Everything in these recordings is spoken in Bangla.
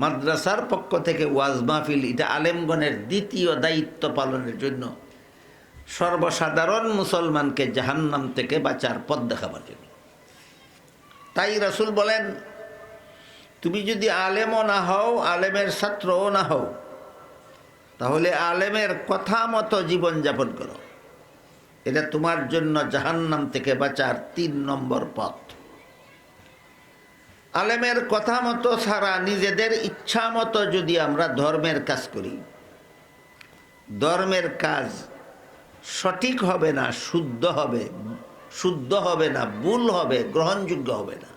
মাদ্রাসার পক্ষ থেকে ওয়াজ মাহফিল, এটা আলেমগণের দ্বিতীয় দায়িত্ব পালনের জন্য সর্বসাধারণ মুসলমানকে জাহান্নাম থেকে বাঁচার পথ দেখাবার জন্য। তাই রাসূল বলেন, তুমি যদি আলেমও না হও, আলেমের ছাত্রও না হও, তাহলে আলেমের কথা মতো জীবনযাপন করো। এটা তোমার জন্য জাহান্নাম থেকে বাঁচার ৩ নম্বর পথ। আলেমের কথা মতো ছাড়া নিজেদের ইচ্ছা মতো যদি আমরা ধর্মের কাজ করি, ধর্মের কাজ সঠিক হবে না, শুদ্ধ হবে না, ভুল হবে, গ্রহণযোগ্য হবে না।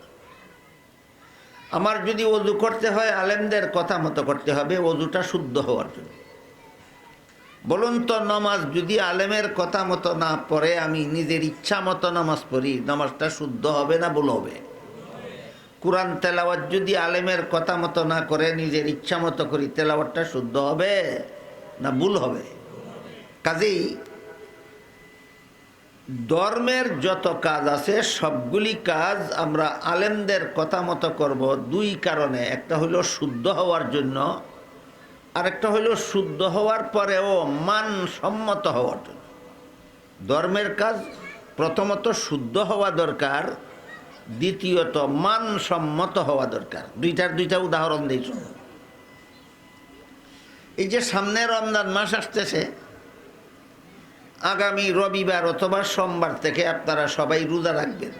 আমার যদি ওযু করতে হয়, আলেমদের কথা মতো করতে হবে, ওযুটা শুদ্ধ হওয়ার জন্য। বলুন তো, নামাজ যদি আলেমের কথা মতো না পড়ে আমি নিজের ইচ্ছা মতো নামাজ পড়ি, নামাজটা শুদ্ধ হবে না ভুল হবে? কুরআন তেলাওয়াত যদি আলেমের কথা মতো না করে নিজের ইচ্ছা মতো করি, তেলাওয়াতটা শুদ্ধ হবে না ভুল হবে? কাজেই ধর্মের যত কাজ আছে সবগুলি কাজ আমরা আলেমদের কথা মতো করব 2 কারণে। একটা হলো শুদ্ধ হওয়ার জন্য, আর একটা হলো শুদ্ধ হওয়ার পরেও মানসম্মত হওয়ার জন্য। ধর্মের কাজ প্রথমত শুদ্ধ হওয়া দরকার, দ্বিতীয়ত মানসম্মত হওয়া দরকার। দুইটা উদাহরণ দিই শুনুন। এই যে সামনে রমজান মাস আসতেছে, আগামী রবিবার অথবা সোমবার থেকে আপনারা সবাই রোজা রাখবেন।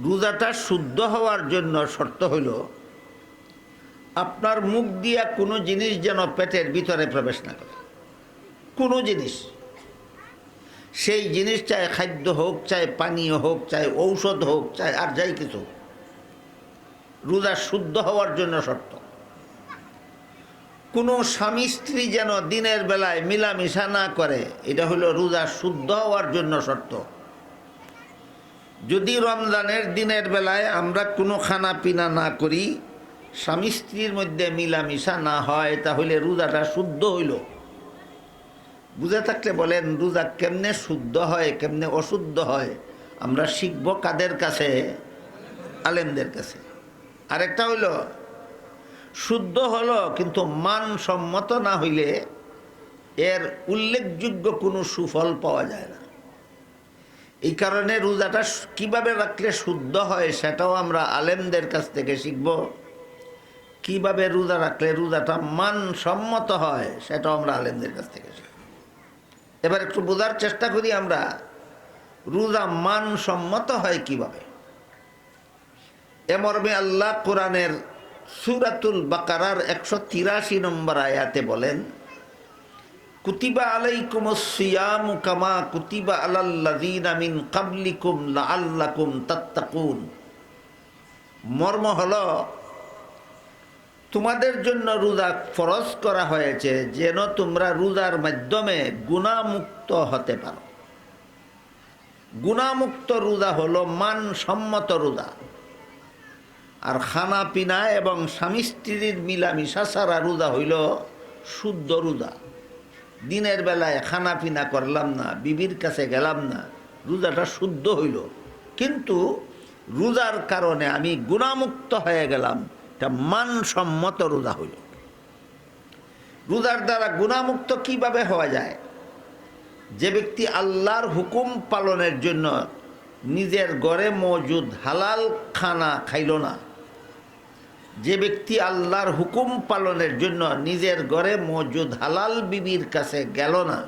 রোজাটা শুদ্ধ হওয়ার জন্য শর্ত হইল আপনার মুখ দিয়া কোনো জিনিস যেন পেটের ভিতরে প্রবেশ না করে। কোনো জিনিস, সেই জিনিস চাই খাদ্য হোক, চাই পানীয় হোক, চাই ঔষধ হোক, চাই আর যাই কিছু, রোজা শুদ্ধ হওয়ার জন্য শর্ত। কোনো স্বামী স্ত্রী যেন দিনের বেলায় মিলামিশা না করে, এটা হলো রোজা শুদ্ধ হওয়ার জন্য শর্ত। যদি রমজানের দিনের বেলায় আমরা কোনো খানা পিনা না করি, স্বামী স্ত্রীর মধ্যে মিলামিশা না হয়, তাহলে রোজাটা শুদ্ধ হইল। বুঝে থাকলে বলেন, রোজা কেমনে শুদ্ধ হয়, কেমনে অশুদ্ধ হয় আমরা শিখব কাদের কাছে? আলেমদের কাছে। আরেকটা হইল, শুদ্ধ হলো কিন্তু মানসম্মত না হইলে এর উল্লেখযোগ্য কোনো সুফল পাওয়া যায় না। এই কারণে রোজাটা কিভাবে রাখলে শুদ্ধ হয় সেটাও আমরা আলেমদের কাছ থেকে শিখব। কিভাবে রোজা রাখলে রোজাটা মানসম্মত হয় সেটাও আমরা আলেমদের কাছ থেকে শিখব। এবার একটু বোঝার চেষ্টা করি আমরা, রোজা মানসম্মত হয় কিভাবে। এ মর্মে আল্লাহ কোরআনের সূরাতুল বাকারার 183 নম্বর আয়াতে বলেন, কুতিবা আলাইকুমুস সিয়ামু কামা কুতিবা আলাল্লাযীনা মিন ক্বাবলিকুম লাআল্লাকুম তাত্তাকুন। মর্ম হলো, তোমাদের জন্য রোজা ফরজ করা হয়েছে যেন তোমরা রোজার মাধ্যমে গুনাহমুক্ত হতে পারো। গুনাহমুক্ত রোজা হলো মানসম্মত রোজা। আর খানা পিনা এবং স্বামী স্ত্রীর মিলামিশা ছাড়া রোজা হইল শুদ্ধ রোজা। দিনের বেলায় খানা পিনা করলাম না, বিবির কাছে গেলাম না, রোজাটা শুদ্ধ হইল। কিন্তু রোজার কারণে আমি গুনাহমুক্ত হয়ে গেলাম, এটা মানসম্মত রোজা হইল। রোজার দ্বারা গুনাহমুক্ত কিভাবে হওয়া যায়? যে ব্যক্তি আল্লাহর হুকুম পালনের জন্য নিজের ঘরে মজুদ হালাল খানা খাইল না, যে ব্যক্তি আল্লাহর হুকুম পালনের জন্য নিজের ঘরে মজুদ হালাল বিবির কাছে গেল না,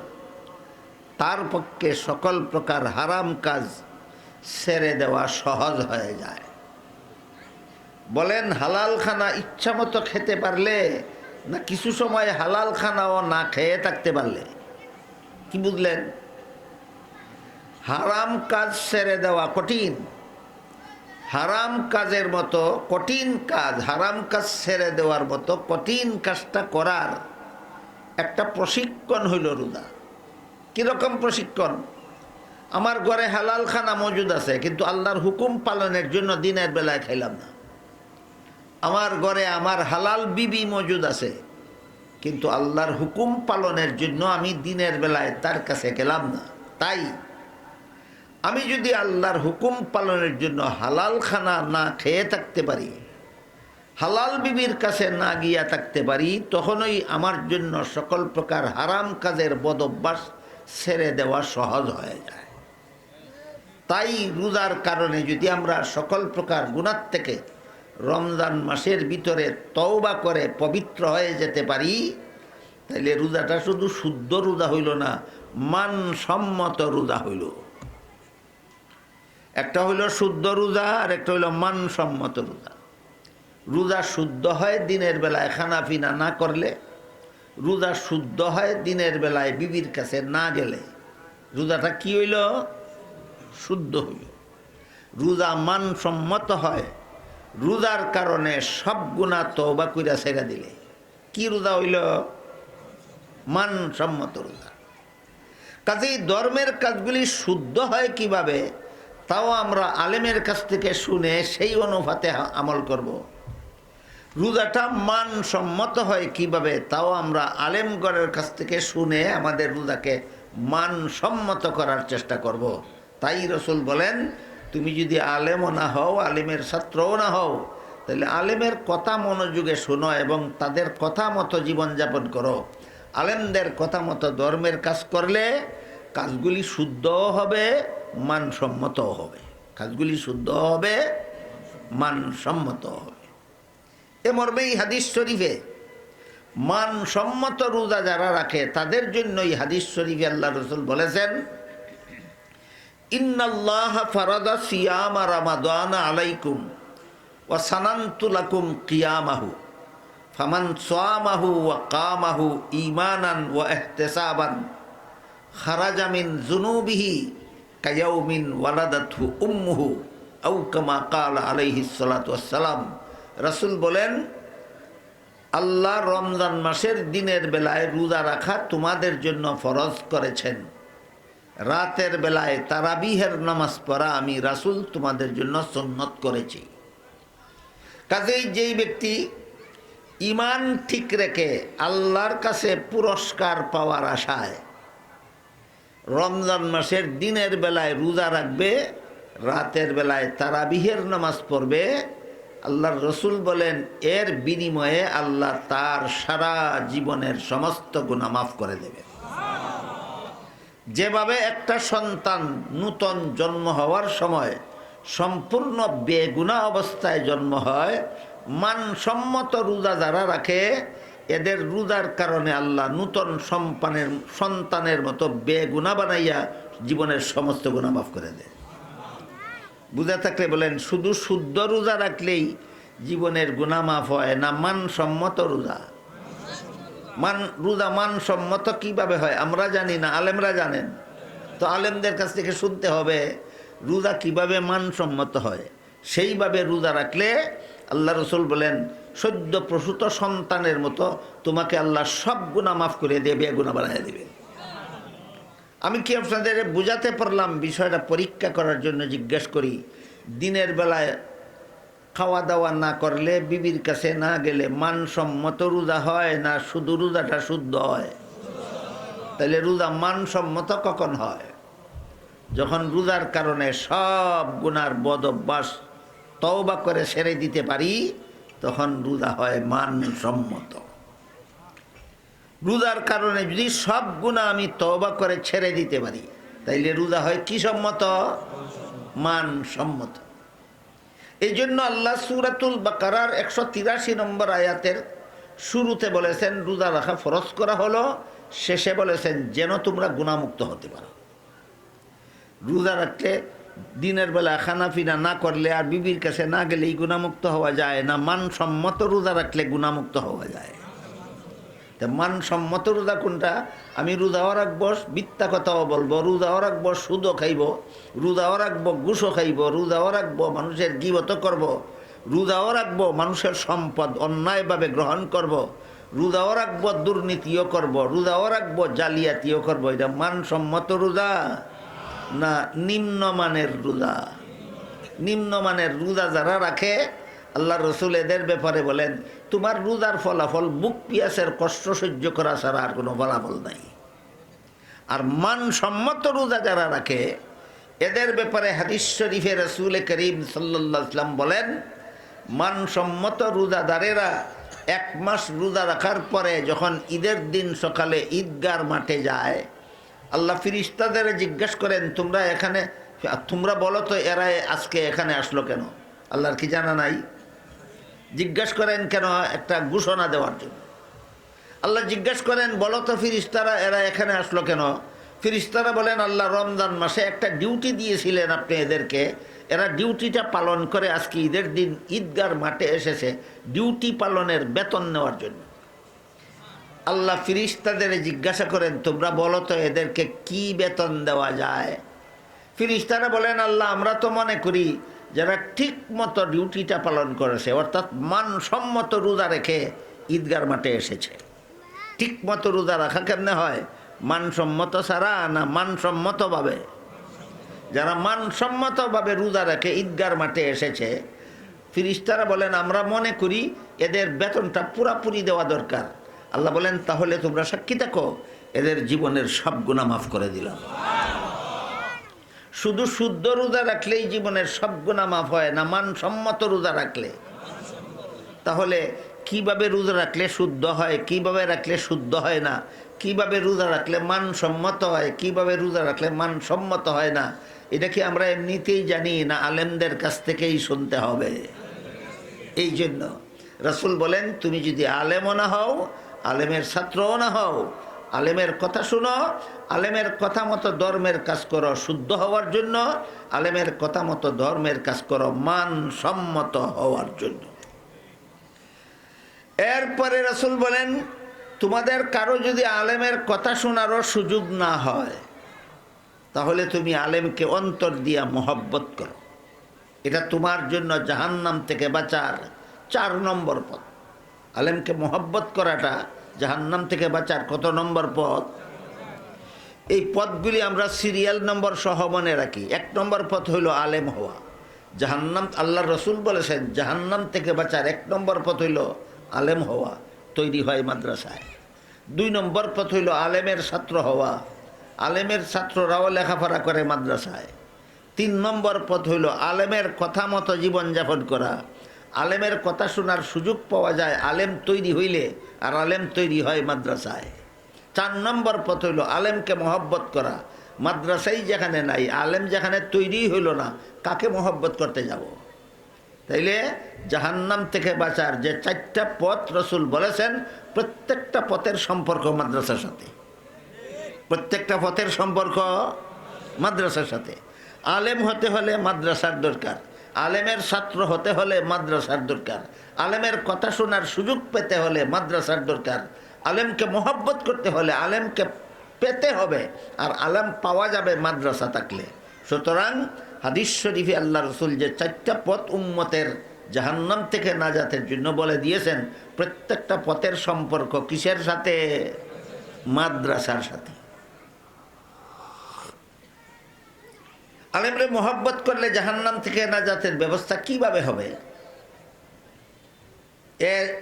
তার পক্ষে সকল প্রকার হারাম কাজ ছেড়ে দেওয়া সহজ হয়ে যায়। বলেন, হালাল খানা ইচ্ছা মতো খেতে পারলে না কিছু সময় হালাল খানাও না খেয়ে থাকতে পারলে? কি বুঝলেন? হারাম কাজ ছেড়ে দেওয়া কঠিন। হারাম কাজের মতো কঠিন কাজ, হারাম কাজ ছেড়ে দেওয়ার মতো কঠিন কাজটা করার একটা প্রশিক্ষণ হইল রোজা। কীরকম প্রশিক্ষণ? আমার ঘরে হালাল খানা মজুদ আছে, কিন্তু আল্লাহর হুকুম পালনের জন্য দিনের বেলায় খাইলাম না। আমার ঘরে আমার হালাল বিবি মজুদ আছে, কিন্তু আল্লাহর হুকুম পালনের জন্য আমি দিনের বেলায় তার কাছে গেলাম না। তাই আমি যদি আল্লাহর হুকুম পালনের জন্য হালাল খানা না খেয়ে থাকতে পারি, হালাল বিবির কাছে না গিয়া থাকতে পারি, তখনই আমার জন্য সকল প্রকার হারাম কাজের বদভ্যাস ছেড়ে দেওয়া সহজ হয়ে যায়। তাই রোজার কারণে যদি আমরা সকল প্রকার গুনাহ থেকে রমজান মাসের ভিতরে তওবা করে পবিত্র হয়ে যেতে পারি, তাইলে রোজাটা শুধু শুদ্ধ রোজা হইল না, মানসম্মত রোজা হইল। একটা হইল শুদ্ধ রোজা, আর একটা হইল মানসম্মত রোজা। রোজা শুদ্ধ হয় দিনের বেলায় খানা পিনা না করলে, রোজা শুদ্ধ হয় দিনের বেলায় বিবির কাছে না গেলে। রোজাটা কি হইল? শুদ্ধ হইল। রোজা মানসম্মত হয় রোজার কারণে সব গুনাহ তওবা কইরা ছেড়ে দিলে। কি রোজা হইল? মানসম্মত রোজা। কাজেই ধর্মের কাজগুলি শুদ্ধ হয় কিভাবে, তাও আমরা আলেমের কাছ থেকে শুনে সেই অনুপাতে আমল করব। রোজাটা মানসম্মত হয় কিভাবে, তাও আমরা আলেমগণের কাছ থেকে শুনে আমাদের রোজাকে মানসম্মত করার চেষ্টা করব। তাই রসুল বলেন, তুমি যদি আলেমও না হও, আলেমের ছাত্রও না হও, তাহলে আলেমের কথা মনোযোগে শোনো এবং তাদের কথা মতো জীবনযাপন করো। আলেমদের কথা মতো ধর্মের কাজ করলে কাজগুলি শুদ্ধও হবে, মানসম্মতও হবে। কাজগুলি শুদ্ধ হবে, মানসম্মত হবে। এ মর্মেই হাদিস শরীফে মানসম্মত রোজা যারা রাখে তাদের জন্যই হাদিস শরীফে আল্লাহ রসুল বলেছেন, ইন্নাল্লাহ ফারাদা সিয়ামা রামাদান আলাইকুম ওয়া সানানতু লাকুম কিয়ামাহু ফামান সামাহু ওয়া কামাহু ঈমানান ওয়া ইহতিসাবান খারাজা মিন যুনুবিহি কায়াউমিন ওয়ালাদাতহু উম্মুহু আও কামা ক্বালা আলাইহিস সালাতু ওয়াস সালাম। রাসূল বলেন, আল্লাহ রমজান মাসের দিনের বেলায় রোজা রাখা তোমাদের জন্য ফরজ করেছেন। রাতের বেলায় তারাবিহের নামাজ পড়া আমি রাসূল তোমাদের জন্য সুন্নত করেছি। কাজেই যেই ব্যক্তি ঈমান ঠিক রেখে আল্লাহর কাছে পুরস্কার পাওয়ার আশায় রমজান মাসের দিনের বেলায় রোজা রাখবে, রাতের বেলায় তারাবিহের নামাজ পড়বে, আল্লাহর রসুল বলেন এর বিনিময়ে আল্লাহ তার সারা জীবনের সমস্ত গুনাহ মাফ করে দেবে। যেভাবে একটা সন্তান নূতন জন্ম হওয়ার সময় সম্পূর্ণ বেগুনাহ অবস্থায় জন্ম হয়, মানসম্মত রোজা যারা রাখে এদের রোজার কারণে আল্লাহ নূতন সন্তানের মতো বেগুনাহ বানাইয়া জীবনের সমস্ত গুনাহ মাফ করে দেয়। বুঝা থাকলে বলেন, শুধু শুদ্ধ রোজা রাখলেই জীবনের গুনাহ মাফ হয় না, মানসম্মত রোজা। রোজা মানসম্মত কিভাবে হয় আমরা জানি না, আলেমরা জানেন। তো আলেমদের কাছ থেকে শুনতে হবে রোজা কিভাবে মানসম্মত হয়। সেইভাবে রোজা রাখলে আল্লাহ রসুল বলেন সদ্য প্রসূত সন্তানের মতো তোমাকে আল্লাহ সব গুনাহ মাফ করে দেবে, গুনাহ বানায় দেবে। আমি কি আপনাদের বুঝাতে পারলাম? বিষয়টা পরীক্ষা করার জন্য জিজ্ঞেস করি। দিনের বেলায় খাওয়া দাওয়া না করলে, বিবির কাছে না গেলে মানসম্মত রোজা হয় না শুধু রোজাটা শুদ্ধ হয়? তাহলে রোজা মানসম্মত কখন হয়? যখন রোজার কারণে সব গুনার বদ অভ্যাস তওবা করে ছেড়ে দিতে পারি, তখন রোজা হয় মানসম্মত। রোজার কারণে যদি সব গুনাহ আমি তওবা করে ছেড়ে দিতে পারি, তাইলে রোজা হয় কি সম্মত? মানসম্মত। এই জন্য আল্লাহ সূরাতুল বাকারার 183 নম্বর আয়াতের শুরুতে বলেছেন রোজা রাখা ফরজ করা হলো, শেষে বলেছেন যেন তোমরা গুনাহমুক্ত হতে পারো। রোজা রাখতে দিনের বেলা খানা পিনা না করলে আর বিবির কাছে না গেলেই গুনাহমুক্ত হওয়া যায় না, মানসম্মত রোজা রাখলে গুনাহমুক্ত হওয়া যায়। তা মানসম্মত রোজা কোনটা? আমি রোজাও রাখবো, মিথ্যা কথাও বলবো, রোজাও রাখবো, সুদও খাইব, রোজাও রাখবো, ঘুষও খাইব, রোজাও রাখবো, মানুষের গীবত করব, রোজাও রাখবো, মানুষের সম্পদ অন্যায়ভাবে গ্রহণ করব, রোজাও রাখবো, দুর্নীতিও করব, রোজাও রাখবো, জালিয়াতিও করব। এটা মানসম্মত রোজা না নিম্নমানের রোজা? নিম্নমানের রোজা যারা রাখে আল্লাহ রসুল এদের ব্যাপারে বলেন তোমার রোজার ফলাফল বুক পিয়াসের কষ্ট সহ্য করা ছাড়া আর কোনো ফলাফল নাই। আর মানসম্মত রোজা যারা রাখে এদের ব্যাপারে হাদিস শরীফে রাসূল করিম সাল্লাল্লাহু আলাইহি ওয়াসাল্লাম বলেন মানসম্মত রোজাদারেরা 1 মাস রোজা রাখার পরে যখন ঈদের দিন সকালে ঈদগার মাঠে যায়, আল্লাহ ফিরিস্তাদের জিজ্ঞাসা করেন, তোমরা বলো তো এরা আজকে এখানে আসলো কেন? আল্লাহর কি জানা নাই? জিজ্ঞাসা করেন কেন? একটা ঘোষণা দেওয়ার জন্য। আল্লাহ জিজ্ঞাসা করেন, বলো তো ফিরিস্তারা এরা এখানে আসলো কেন? ফিরিস্তারা বলেন, আল্লাহ রমজান মাসে একটা ডিউটি দিয়েছিলেন আপনি এদেরকে, এরা ডিউটিটা পালন করে আজকে ঈদের দিন ঈদগার মাঠে এসেছে ডিউটি পালনের বেতন নেওয়ার জন্য। আল্লাহ ফিরিস্তাদের জিজ্ঞাসা করেন, তোমরা বলো তো এদেরকে কি বেতন দেওয়া যায়? ফিরিস্তারা বলেন, আল্লাহ আমরা তো মনে করি যারা ঠিক মতো ডিউটিটা পালন করেছে, অর্থাৎ মানসম্মত রোজা রেখে ঈদগার মাঠে এসেছে। ঠিক মতো রোজা রাখা কেমনে হয়? মানসম্মত ছাড়া না মানসম্মতভাবে? যারা মানসম্মতভাবে রোজা রেখে ঈদগার মাঠে এসেছে, ফিরিস্তারা বলেন আমরা মনে করি এদের বেতনটা পুরাপুরি দেওয়া দরকার। আল্লাহ বলেন, তাহলে তোমরা সাক্ষী থাকো, এদের জীবনের সব গুনাহ মাফ করে দিলাম। শুধু শুদ্ধ রোজা রাখলেই জীবনের সব গুনাহ মাফ হয় না, মানসম্মত রোজা রাখলে। তাহলে কিভাবে রোজা রাখলে শুদ্ধ হয়, কিভাবে রাখলে শুদ্ধ হয় না, কিভাবে রোজা রাখলে মানসম্মত হয়, কিভাবে রোজা রাখলে মানসম্মত হয় না, এটা কি আমরা এমনিতেই জানি না আলেমদের কাছ থেকেই শুনতে হবে? এই জন্য রাসূল বলেন, তুমি যদি আলেমও না হও, আলেমের ছাত্রও না হও, আলেমের কথা শুনো, আলেমের কথা মতো ধর্মের কাজ করো শুদ্ধ হওয়ার জন্য, আলেমের কথা মতো ধর্মের কাজ করো মানসম্মত হওয়ার জন্য। এরপরে রাসূল বলেন, তোমাদের কারো যদি আলেমের কথা শোনারও সুযোগ না হয়, তাহলে তুমি আলেমকে অন্তর দিয়া মহব্বত করো। এটা তোমার জন্য জাহান্নাম থেকে বাঁচার 4 নম্বর পথ। আলেমকে মহব্বত করাটা জাহান্নাম থেকে বাঁচার কত নম্বর পথ? এই পথগুলি আমরা সিরিয়াল নম্বর সহ মনে রাখি। 1 নম্বর পথ হইল আলেম হওয়া। জাহান্নাম, আল্লাহ রসুল বলেছেন জাহান্নাম থেকে বাঁচার 1 নম্বর পথ হইল আলেম হওয়া, তৈরি হয় মাদ্রাসায়। 2 নম্বর পথ হইল আলেমের ছাত্র হওয়া, আলেমের ছাত্ররাও লেখাপড়া করে মাদ্রাসায়। 3 নম্বর পথ হইল আলেমের কথা মতো জীবনযাপন করা, আলেমের কথা শোনার সুযোগ পাওয়া যায় আলেম তৈরি হইলে, আর আলেম তৈরি হয় মাদ্রাসায়। 4 নম্বর পথ হইল আলেমকে মহব্বত করা। মাদ্রাসাই যেখানে নাই, আলেম যেখানে তৈরি হইল না, কাকে মহব্বত করতে যাব? তাইলে জাহান্নাম থেকে বাঁচার যে 4টা পথ রসুল বলেছেন, প্রত্যেকটা পথের সম্পর্ক মাদ্রাসার সাথে। প্রত্যেকটা পথের সম্পর্ক মাদ্রাসার সাথে। আলেম হতে হলে মাদ্রাসার দরকার, আলেমের ছাত্র হতে হলে মাদ্রাসার দরকার, আলেমের কথা শোনার সুযোগ পেতে হলে মাদ্রাসার দরকার, আলেমকে মহব্বত করতে হলে আলেমকে পেতে হবে, আর আলেম পাওয়া যাবে মাদ্রাসা থাকলে। সুতরাং হাদিস শরীফে আল্লাহ রসুল যে 4টা পথ উম্মতের জাহান্নাম থেকে নাজাতের জন্য বলে দিয়েছেন, প্রত্যেকটা পথের সম্পর্ক কিসের সাথে? মাদ্রাসার সাথে। আলেমরে মোহব্বত করলে জাহান্নাম থেকে নাজাতের ব্যবস্থা কিভাবে হবে?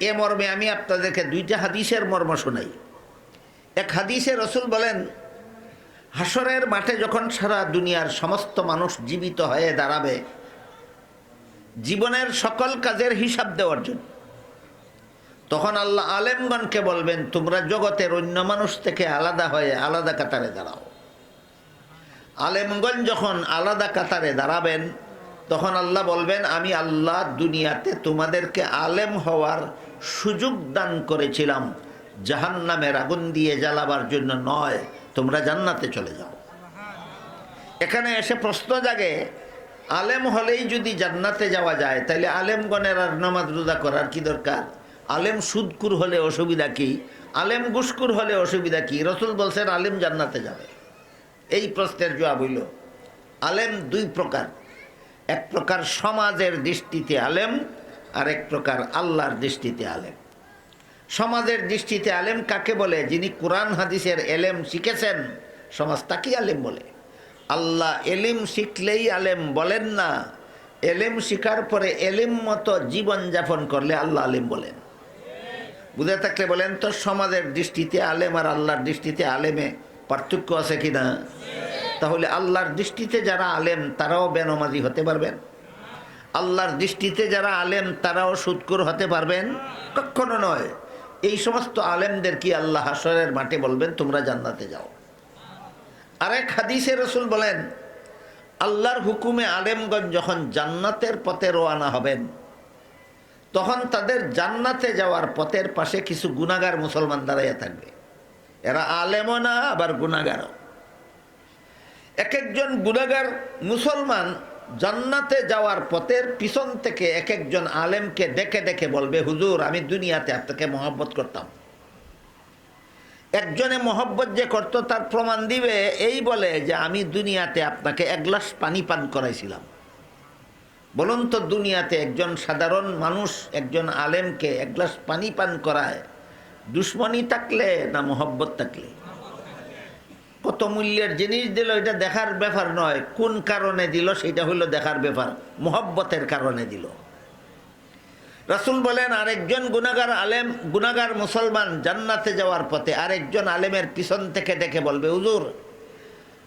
এ মর্মে আমি আপনাদেরকে 2টা হাদিসের মর্ম শোনাই। এক হাদিসে রসুল বলেন, হাসরের মাঠে যখন সারা দুনিয়ার সমস্ত মানুষ জীবিত হয়ে দাঁড়াবে জীবনের সকল কাজের হিসাব দেওয়ার জন্য, তখন আল্লাহ আলেমগণকে বলবেন, তোমরা জগতের অন্য মানুষ থেকে আলাদা হয়ে আলাদা কাতারে দাঁড়াও। আলেমগণ যখন আলাদা কাতারে দাঁড়াবেন, তখন আল্লাহ বলবেন, আমি আল্লাহ দুনিয়াতে তোমাদেরকে আলেম হওয়ার সুযোগ দান করেছিলাম জাহান্নামের আগুন দিয়ে জ্বালাবার জন্য নয়, তোমরা জান্নাতে চলে যাও। এখানে এসে প্রশ্ন জাগে, আলেম হলেই যদি জান্নাতে যাওয়া যায়, তাহলে আলেমগণের আর নামাজ রোজা করার কি দরকার? আলেম সুদকুর হলে অসুবিধা কি? আলেম ঘুষকুর হলে অসুবিধা কি? রসুল বলছেন আলেম জান্নাতে যাবে। এই প্রশ্নের জবাব হইল, আলেম 2 প্রকার। এক প্রকার সমাজের দৃষ্টিতে আলেম, আর এক প্রকার আল্লাহর দৃষ্টিতে আলেম। সমাজের দৃষ্টিতে আলেম কাকে বলে? যিনি কোরআন হাদিসের এলেম শিখেছেন, সমাজ তাকেই আলেম বলে। আল্লাহ এলিম শিখলেই আলেম বলেন না, এলেম শিখার পরে এলিম মতো জীবনযাপন করলে আল্লাহ আলেম বলেন। বুঝে থাকলে বলেন তো, সমাজের দৃষ্টিতে আলেম আর আল্লাহর দৃষ্টিতে আলেমে পার্থক্য আছে কি না? তাহলে আল্লাহর দৃষ্টিতে যারা আলেম তারাও বেনমাজি হতে পারবেন, আল্লাহর দৃষ্টিতে যারা আলেম তারাও সুদখোর হতে পারবেন? কখনো নয়। এই সমস্ত আলেমদের কি আল্লাহ হাশরের মাঠে বলবেন তোমরা জান্নাতে যাও। আরেক হাদিসে রাসূল বলেন, আল্লাহর হুকুমে আলেমগণ যখন জান্নাতের পথে রওনা হবেন, তখন তাদের জান্নাতে যাওয়ার পথের পাশে কিছু গুনাহগার মুসলমান দাঁড়াইয়া থাকবে। এরা আলেমও না, আবার গুনাহগারও। এক একজন গুনাহগার মুসলমান জান্নাতে যাওয়ার পথের পিছন থেকে এক একজন আলেমকে ডেকে ডেকে বলবে, হুজুর আমি দুনিয়াতে আপনাকে মহব্বত করতাম। একজনে মহব্বত যে করত তার প্রমাণ দিবে এই বলে যে আমি দুনিয়াতে আপনাকে এক গ্লাস পানি পান করাইছিলাম। বলুন তো, দুনিয়াতে একজন সাধারণ মানুষ একজন আলেমকে এক গ্লাস পানি পান করায় দুশ্মনী থাকলে না মহব্বত থাকলে? কত মূল্যের জিনিস দিল এটা দেখার ব্যাপার নয়, কোন কারণে দিল সেটা হইল দেখার ব্যাপার। মহব্বতের কারণে দিল। রাসূল বলেন, আরেকজন গুনাহগার আলেম, গুনাহগার মুসলমান জান্নাতে যাওয়ার পথে আরেকজন আলেমের পিছন থেকে ডেকে বলবে, হুজুর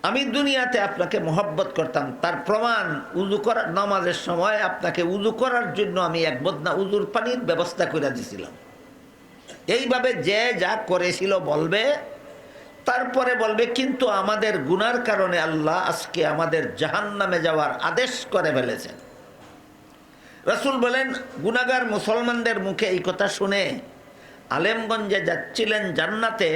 আমি দুনিয়াতে আপনাকে মহব্বত করতাম, তার প্রমাণ উযু করার নামাজের সময় আপনাকে উযু করার জন্য আমি এক বদনা উযুর পানির ব্যবস্থা করে দিয়েছিলাম। এইভাবে যে যা করেছিল বলবে। তারপরে বলবে, কিন্তু আমাদের গুনার কারণে আল্লাহ আজকে আমাদের জাহান্নামে যাওয়ার আদেশ করে ফেলেছেন। রাসূল বলেন, গুনাহগার মুসলমানদের মুখে এই কথা শুনে আলেমগঞ্জে যাচ্ছিলেন জান্নাতে,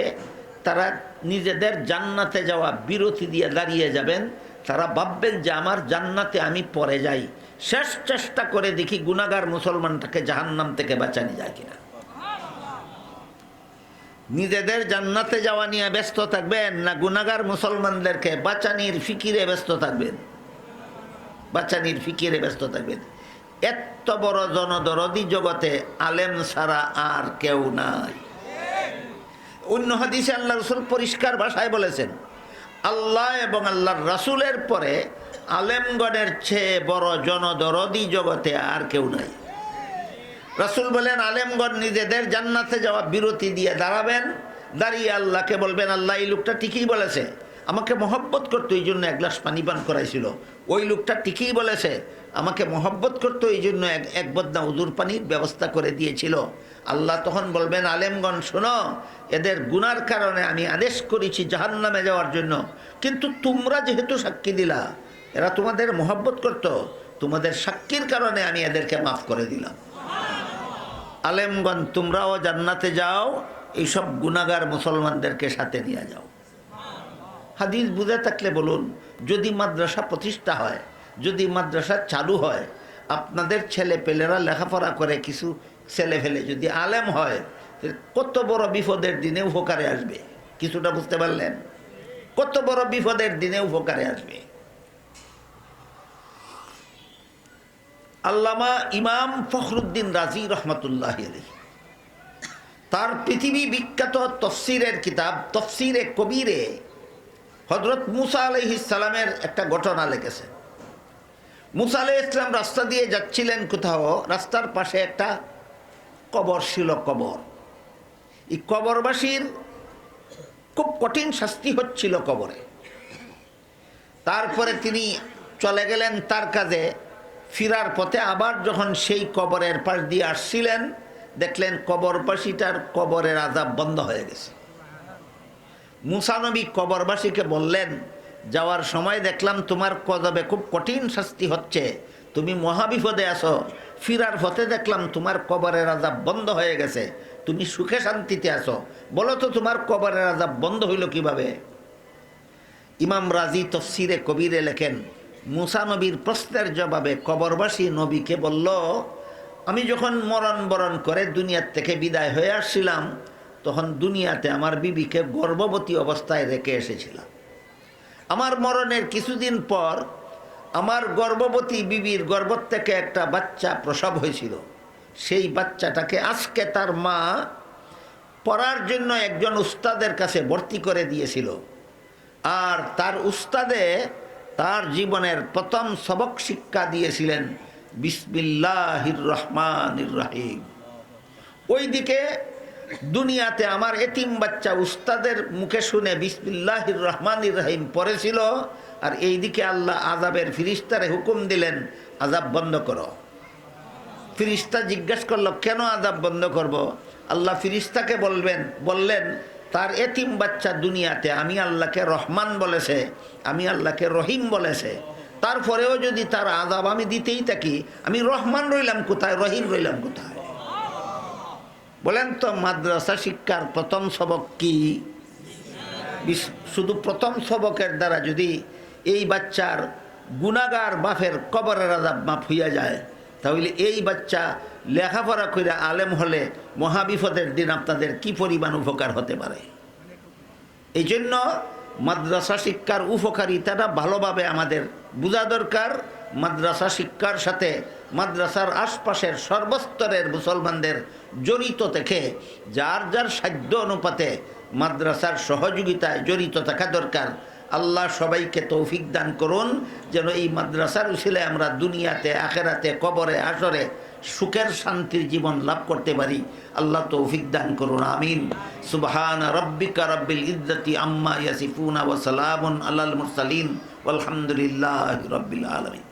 তারা নিজেদের জান্নাতে যাওয়া বিরতি দিয়ে দাঁড়িয়ে যাবেন। তারা ভাববেন যে আমার জান্নাতে আমি পরে যাই, শেষ চেষ্টা করে দেখি গুনাহগার মুসলমানটাকে জাহান্নাম থেকে বাঁচানো যায় কিনা। নিজেদের জান্নাতে যাওয়া নিয়ে ব্যস্ত থাকবেন না গুনাহগার মুসলমানদেরকে বাঁচানির ফিকিরে ব্যস্ত থাকবেন? বাঁচানির ফিকিরে ব্যস্ত থাকবেন। এত বড় জনদরদি জগতে আলেম ছাড়া আর কেউ নাই। অন্য হাদিসে আল্লাহ রাসূল পরিষ্কার ভাষায় বলেছেন, আল্লাহ এবং আল্লাহর রাসূলের পরে আলেমগণের চেয়ে বড় জনদরদি জগতে আর কেউ নাই। রাসূল বলেন, আলেমগণ নিজেদের জান্নাতে যাওয়া বিরতি দিয়ে দাঁড়াবেন, দাঁড়িয়ে আল্লাহকে বলবেন, আল্লাহ এই লোকটা ঠিকই বলেছে, আমাকে মহব্বত করতো এই জন্য এক গ্লাস পানি পান করাইছিল। ওই লোকটা ঠিকই বলেছে, আমাকে মহব্বত করতো এই জন্য এক বদনা উযুর পানির ব্যবস্থা করে দিয়েছিল। আল্লাহ তখন বলবেন, আলেমগণ শোনো, এদের গুনার কারণে আমি আদেশ করেছি জাহান্নামে যাওয়ার জন্য, কিন্তু তোমরা যেহেতু সাক্ষী দিলা এরা তোমাদের মহব্বত করতো, তোমাদের সাক্ষীর কারণে আমি এদেরকে মাফ করে দিলাম। আলেমগণ তোমরাও জান্নাতে যাও, এইসব গুনাহগার মুসলমানদেরকে সাথে নিয়ে যাও। হাদিস বুঝে থাকলে বলুন, যদি মাদ্রাসা প্রতিষ্ঠা হয়, যদি মাদ্রাসা চালু হয়, আপনাদের ছেলে পেলেরা লেখাপড়া করে কিছু ছেলে ফেলে যদি আলেম হয়, কত বড় বিপদের দিনে উপকারে আসবে। কিছুটা বুঝতে পারলেন? কত বড় বিপদের দিনে উপকারে আসবে। আল্লামা ইমাম ফখরুদ্দিন রাজি রহমতুল্লাহ আলাইহি তার পৃথিবী বিখ্যাত তফসিরের কিতাব তফসিরে কবিরে হযরত মুসা আলাইহিস সালামের একটা ঘটনা লিখেছেন। মুসা আলাইহিস সালাম রাস্তা দিয়ে যাচ্ছিলেন কোথাও, রাস্তার পাশে একটা কবর ছিল। কবর, এই কবরবাসীর খুব কঠিন শাস্তি হচ্ছিল কবরে। তারপরে তিনি চলে গেলেন তার কাজে। ফিরার পথে আবার যখন সেই কবরের পাশ দিয়ে আসছিলেন, দেখলেন কবরবাসীটার কবরের আযাব বন্ধ হয়ে গেছে। মুসা নবী কবরবাসীকে বললেন, যাওয়ার সময় দেখলাম তোমার কদবে খুব কঠিন শাস্তি হচ্ছে, তুমি মহাবিপদে আছো। ফিরার পথে দেখলাম তোমার কবরের আযাব বন্ধ হয়ে গেছে, তুমি সুখে শান্তিতে আছো। বলো তো তোমার কবরের আযাব বন্ধ হইল কিভাবে? ইমাম রাজি তফসিরে কবিরে লেখেন, মুসা নবীর প্রশ্নের জবাবে কবরবাসী নবীকে বলল, আমি যখন মরণ বরণ করে দুনিয়ার থেকে বিদায় হয়ে আসছিলাম, তখন দুনিয়াতে আমার বিবিকে গর্ভবতী অবস্থায় রেখে এসেছিলাম। আমার মরণের কিছুদিন পর আমার গর্ভবতী বিবির গর্ভ থেকে একটা বাচ্চা প্রসব হয়েছিল। সেই বাচ্চাটাকে আজকে তার মা পড়ার জন্য একজন উস্তাদের কাছে ভর্তি করে দিয়েছিল। আর তার উস্তাদে তার জীবনের প্রথম সবক শিক্ষা দিয়েছিলেন বিসমিল্লাহির রহমানির রহিম। ওইদিকে দুনিয়াতে আমার এতিম বাচ্চা উস্তাদের মুখে শুনে বিসমিল্লাহির রহমানির রহিম পড়েছিল, আর এইদিকে আল্লাহ আযাবের ফিরিস্তারে হুকুম দিলেন আযাব বন্ধ করো। ফিরিস্তা জিজ্ঞাসা করলো কেন আযাব বন্ধ করব? আল্লাহ ফিরিস্তাকে বললেন তার এতিম বাচ্চা দুনিয়াতে আমি আল্লাহকে রহমান বলেছে, আমি আল্লাহকে রহিম বলেছে, তারপরেও যদি তার আযাব আমি দিতেই থাকি, আমি রহমান রইলাম কোথায়, রহিম রইলাম কোথায়? বলেন তো মাদ্রাসা শিক্ষার প্রথম সবক কি? শুধু প্রথম সবকের দ্বারা যদি এই বাচ্চার গুনাহগার বাপের কবরের আযাব মাফ হইয়া যায়, তাহলে এই বাচ্চা লেখাপড়া করে আলেম হলে মহাবিপদের দিন আপনাদের কি পরিমাণ উপকার হতে পারে। এই জন্য মাদ্রাসা শিক্ষার উপকারিতাটা ভালোভাবে আমাদের বোঝা দরকার। মাদ্রাসা শিক্ষার সাথে মাদ্রাসার আশপাশের সর্বস্তরের মুসলমানদের জড়িত থেকে যার যার সাধ্য অনুপাতে মাদ্রাসার সহযোগিতায় জড়িত থাকা দরকার। আল্লাহ সবাইকে তৌফিক দান করুন যেন এই মাদ্রাসার উসিলায় আমরা দুনিয়াতে, আখেরাতে, কবরে, আসরে সুখের শান্তির জীবন লাভ করতে পারি। আল্লাহ তৌফিক দান করুন, আমিন। সুবহান রাব্বিকা রাব্বিল ইজ্জাতি আম্মা ইয়াসিফুন ওয়া সালামুন আলাল মুরসালিন ওয়ালহামদুলিল্লাহি রাব্বিল আলামিন।